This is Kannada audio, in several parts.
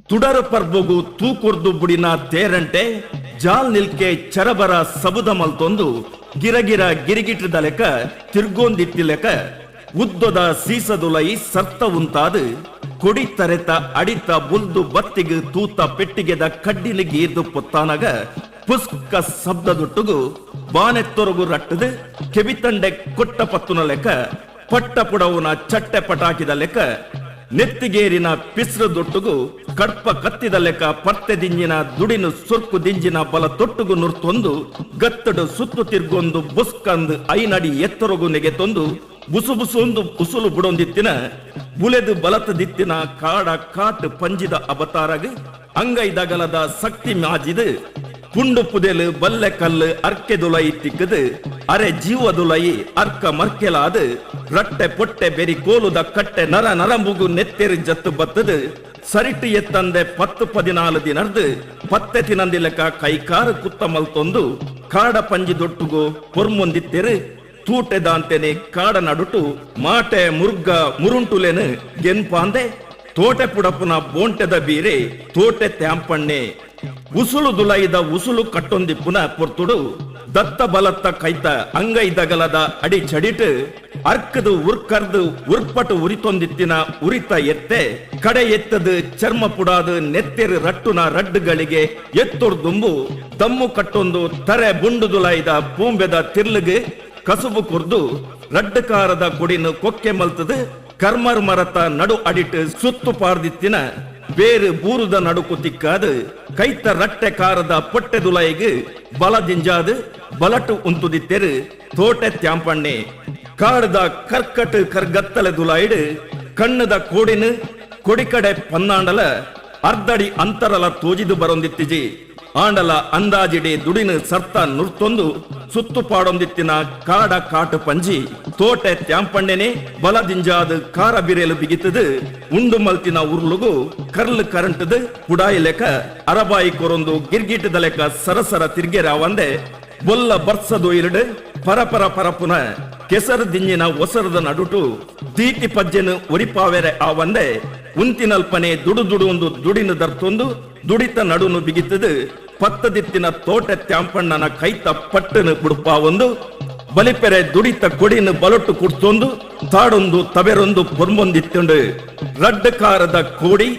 ತುಡರ ಪರ್ಬೊಗು ತೂಕೊರ್ದು ಬುಡಿನ ತೇರಂಟೆ ಜಾಲ್ ನಿಲ್ಕೆ ಚರಬರ ಸಬುದ ಮಲ್ತೊಂದು ಗಿರಗಿರ ಗಿರಿಗಿಟ್ರದ ಲೆಕ್ಕ ತಿರ್ಗೊಂದಿಟ್ಟಿ ಲೆಕ್ಕ ಉದ್ದದ ಸೀಸದುಲೈ ಸರ್ತ ಉಂತಾದು ಕೊಡಿ ತರೆತ ಅಡಿತ ಬುಲ್ದು ಬತ್ತಿಗೆ ತೂತ ಪೆಟ್ಟಿಗೆದ ಕಡ್ಡಿಲಿಗೆ ಈರ್ದು ಪೊತ್ತಾನಗ ಪುಸ್ಕ ಶಬ್ದದೊಟ್ಟುಗು ಬಾನೆತ್ತೊರಗು ರಟ್ಟದು ಕೆಬಿತಂಡೆ ಕೊಟ್ಟ ಪತ್ತುನ ಲೆಕ್ಕ ಪಟ್ಟ ಪುಡವುನ ಚಟ್ಟೆ ಪಟಾಕಿದ ಲೆಕ್ಕ ನೆತ್ತಿಗೇರಿನ ಪಿಸ್ರದೊಟ್ಟುಗು ಕಡ್ಪ ಕತ್ತಿದ ಲೆಕ್ಕ ಪರ್ತೆ ದಿಂಜಿನ ದುಡಿನು ಸುರ್ಕು ದಿಂಜಿನ ಬಲ ತೊಟ್ಟುಗು ನುರ್ತೊಂದು ಗತ್ತಡು ಸುತ್ತು ತಿರ್ಗೊಂದು ಬುಸ್ಕಂದ್ ಐನಡಿ ಎತ್ತರಗು ನೆಗೆ ತಂದು ಬುಸು ಬುಸೊಂದು ಉಸುಲು ಬುಡೊಂದಿತ್ತಿನ ಬುಲೆದು ಬಲತದಿತ್ತಿನ ಕಾಡ ಕಾಟ್ ಪಂಜಿದ ಅವತಾರಗ್ ಅಂಗೈದಗಲದ ಶಕ್ತಿ ಮ್ಯಾಜಿದು ಕುಂಡು ಪುದೆಲು ಬಲ್ಲೆ ಕಲ್ಲು ಅರ್ಕೆ ದುಲೈ ತಿಕ್ಕದು ಅರೆ ಜೀವದುಲೈ ಅರ್ಕ ಮರ್ಕೆಲಾದು ರಟ್ಟೆ ಪೊಟ್ಟೆ ಬೆರಿ ಕೋಲುದ ಕಟ್ಟೆ ನರ ನರಂಬುಗು ನೆತ್ತೆರು ಜತ್ತು ಬತ್ತದು ಸರಿಟ್ಟು ಎತ್ತಂದೆ 10-14 ದಿನರ್ದು ಪತ್ತೆ ತಿನಂದಿಲಕ ಕೈಕಾರು ಕುತ್ತ ಮಲ್ತೊಂದು ಕಾಡ ಪಂಜಿ ದೊಟ್ಟುಗು ಪೊರ್ಮೊಂದಿತ್ತೆರು ತೂಟೆದಾಂತೆನೆ ಕಾಡ ನಡುಟು ಮಾಟೆ ಮುರ್ಗ ಮುರುಂಟುಲೆನು ಗೆನ್ಪಾಂದೆ ತೋಟೆ ಪುಡಪುನ ಬೋಂಟೆದ ಬೀರೆ ತೋಟೆ ತ್ಯಾಂಪಣ್ಣೆ ಉಸುಲು ದುಲೈದ ಉಸುಲು ಕಟ್ಟೊಂದಿಪ್ಪುನ ಪೊರ್ತುಡು ದತ್ತ ಬಲತ್ತ ಕೈತ ಅಂಗೈದಗಲದ ಅಡಿ ಚಡಿಟು ಅರ್ಕದು ಉರ್ಕರ್ದು ಉರ್ಪಟು ಉರಿತೊಂದಿತ್ತಿನ ಉರಿತ ಎತ್ತೆ ಕಡೆ ಎತ್ತದು ಚರ್ಮ ಪುಡಾದು ನೆತ್ತೆರು ರಟ್ಟುನ ರಡ್ಡುಗಳಿಗೆ ಎತ್ತೊಡ್ದುಂಬು ದಮ್ಮು ಕಟ್ಟೊಂದು ತರೆ ಬುಂಡು ದುಲೈದ ಪೂಂಬೆದ ತಿರ್ಲುಗೆ ಕಸುಬು ಕುರ್ದು ರಡ್ಡುಕಾರದ ಕೊಡಿನು ಕೊಕ್ಕೆ ಮಲ್ತದು ಕರ್ಮರ್ ಮರತ ನಡು ಅಡಿಟ್ಟು ಸುತ್ತು ಪಾರ್ದಿತ್ತಿನ ಬೇರು ಬೂರುದ ನಡುಕು ತಿಕ್ಕಾದು ಕೈತ ರಟ್ಟೆ ಕಾರದ ಪೊಟ್ಟೆ ದುಲೈಗೆ ಬಲದಿಂಜಾದು ಬಲಟು ಉಂತುದಿತ್ತೆರು ತೋಟೆ ತ್ಯಾಂಪಣ್ಣೆ ಕಾಡದ ಕರ್ಕಟ್ ಕರ್ಗತ್ತಲೆ ದುಲೈಡು ಕಣ್ಣದ ಕೋಡಿನು ಕೊಡಿಕಡೆ ಪನ್ನಾಂಡಲ ಅರ್ಧಡಿ ಅಂತರಲ ತೋಜಿದು ಬರೊಂದಿತ್ತಿಜಿ ಆಂಡಲ ಅಂದಾಜಿಡೆ ದುಡಿನ ಸರ್ತ ನುರ್ತೊಂದು ಸುತ್ತು ಪಾಡೊಂದಿತ್ತಿನ ಕಾಡ ಕಾಟು ಪಂಜಿ ತೋಟೆ ತ್ಯಾಂಪಣ್ಣೆನೆ ಬಲದಿಂಜಾದ ಕಾರ ಬಿರೆಲು ಬಿಗಿತದು ಉಂಡು ಮಲ್ತಿನ ಉರ್ಲುಗು ಕರ್ಲು ಕರಂಟದು ಪುಡಾಯಿ ಲೆಕ್ಕ ಅರಬಾಯಿ ಕೊರೊಂದು ಗಿರ್ಗಿಟದ ಲೆಕ್ಕ ಸರಸರ ತಿರ್ಗೆರಾವಂದೆ ಬೊಲ್ಲ ಬರ್ಸದು ಇರುಡು ಪರಪರ ಪರಪುನ ಕೆಸರು ದಿಂಜಿನ ಒಸರದ ನಡುಟು ದೀತಿ ಪಜ್ಜೆನು ಒರಿಪಾವೆರೆ ಆವಂದೆ ಉಂತಿನಲ್ಪನೆ ದುಡು ದುಡು ಒಂದು ದುಡಿನ ದರ್ತೊಂದು ದುಡಿತ ನಡುನು ಬಿಗಿತದು ಪತ್ತದಿತ್ತಿನ ತೋಟೆ ತ್ಯಾಂಪಣ್ಣನ ಕೈತ ಪಟ್ಟನು ಬುಡುಪ ಒಂದು ಬಲಿಪೆರೆ ದುಡಿತ ಕೊಡಿನ ಬಲೊಟ್ಟು ಕುಡ್ತೊಂದು ತಾಡೊಂದು ತಬೆರೊಂದು ಪೊರ್ಮೊಂದಿತ್ತುಂಡು ರಡ್ಡ ಕಾರದ ಕೋಡಿ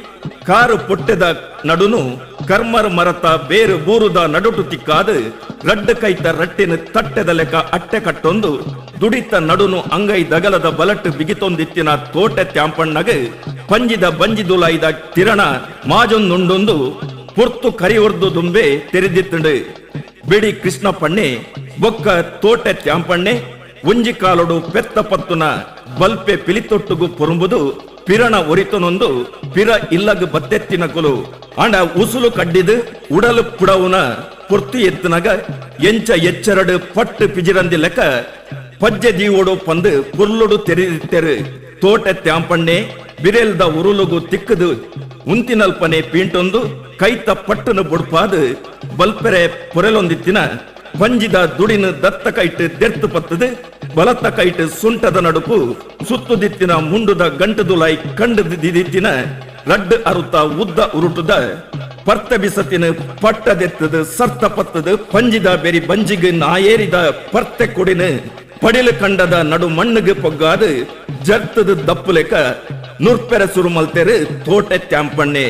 ಕಾರು ಪೊಟ್ಟೆದ ನಡುನು ಕರ್ಮರ್ ಮರತ ಬೇರು ಬೂರುದ ನಡುಟು ತಿಕ್ಕಾದು ರಡ್ಡ ಕೈತ ರಟ್ಟಿನ ತಟ್ಟೆದ ಲೆಕ್ಕ ಅಟ್ಟೆ ಕಟ್ಟೊಂದು ದುಡಿತ ನಡುನು ಅಂಗೈ ದಗಲದ ಬಲಟ್ಟು ಬಿಗಿತೊಂದಿತ್ತಿನ ತೋಟೆ ತ್ಯಾಂಪಣ್ಣಗೆ ಪಂಜಿದ ಬಂಜಿದುಲೈದ ತಿರಣ ಮಾಜೊಂದುಂಡೊಂದು ಪೊರ್ತು ಕರಿಯೊರ್ದು ದುಂಬೆ ತೆರೆದಿತ್ತುಂಡು ಬಿಡಿ ಕೃಷ್ಣ ಪಣ್ಣೆ ಬೊಕ್ಕ ತೋಟೆ ತ್ಯಾಂಪಣ್ಣೆ ಒಂಜಿ ಕಾಲೊಡು ಪೆತ್ತ ಪತ್ತುನ ಬಲ್ಪೆ ಪಿಲಿತೊಟ್ಟುಗು ಪೊರುಂಬುದು ಪಿರಣ ಒರಿತನೊಂದು ಪಿರ ಇಲ್ಲಗ ಬತ್ತೆತ್ತಿನ ಕೊಲು ಅಂಡ ಉಸುಲು ಕಡ್ಡಿದು ಉಡಲು ಪುಡವುನ ಪೊರ್ತು ಎತ್ತನಗ ಎಂಚ ಎಚ್ಚರಡು ಪಟ್ಟು ಪಿಜಿರಂದಿ ಲೆಕ್ಕ ಪಜ್ಜೆ ದೀವೋಡು ಪಂದು ಪುರ್ಲುಡು ತೆರೆದಿತ್ತೆರು ತೋಟೆ ತ್ಯಾಂಪಣ್ಣೆ ಬಿರೆಲ್ದ ಉರುಲುಗು ತಿಕ್ಕದು ಉಂತಿನಲ್ಪನೆ ಪೀಂಟೊಂದು ಕೈತ ಪಟ್ಟನು ಬುಡ್ಪಾದು ಬಲ್ಪೆರೆ ಪೊರೆಲೊಂದಿತ್ತಿನ ಪಂಜಿದ ದುಡಿನ ದತ್ತ ಕೈಟ್ ದೆರ್ತು ಪತ್ತದು ಬಲತ್ತ ಕೈಟ್ ಸುಂಟದ ನಡುಪು ಸುತ್ತುದಿತ್ತಿನ ಮುಂಡುದ ಗಂಟುದುಲೈ ಕಂಡು ದಿದಿತ್ತಿನ ರಡ್ಡು ಅರುತ ಉದ್ದ ಉರುಟುದ ಪರ್ತ ಬಿಸತಿನ ಪಟ್ಟದೆತ್ತದು ಸರ್ತ ಪತ್ತದು ಪಂಜಿದ ಬೆರಿ ಬಂಜಿಗೆ ನಾಯೇರಿದ ಪರ್ತೆ ಕೊಡಿನ ಪಡಿಲು ಕಂಡದ ನಡು ಮಣ್ಣುಗೆ ಪೊಗ್ಗಾದು ಜರ್ತದ ದಪ್ಪು ಲೆಕ್ಕ ನುರ್ಪೆರೆ ಸುರುಮಲ್ತೆರು ತೋಟೆ ತ್ಯಾಂಪಣ್ಣೆ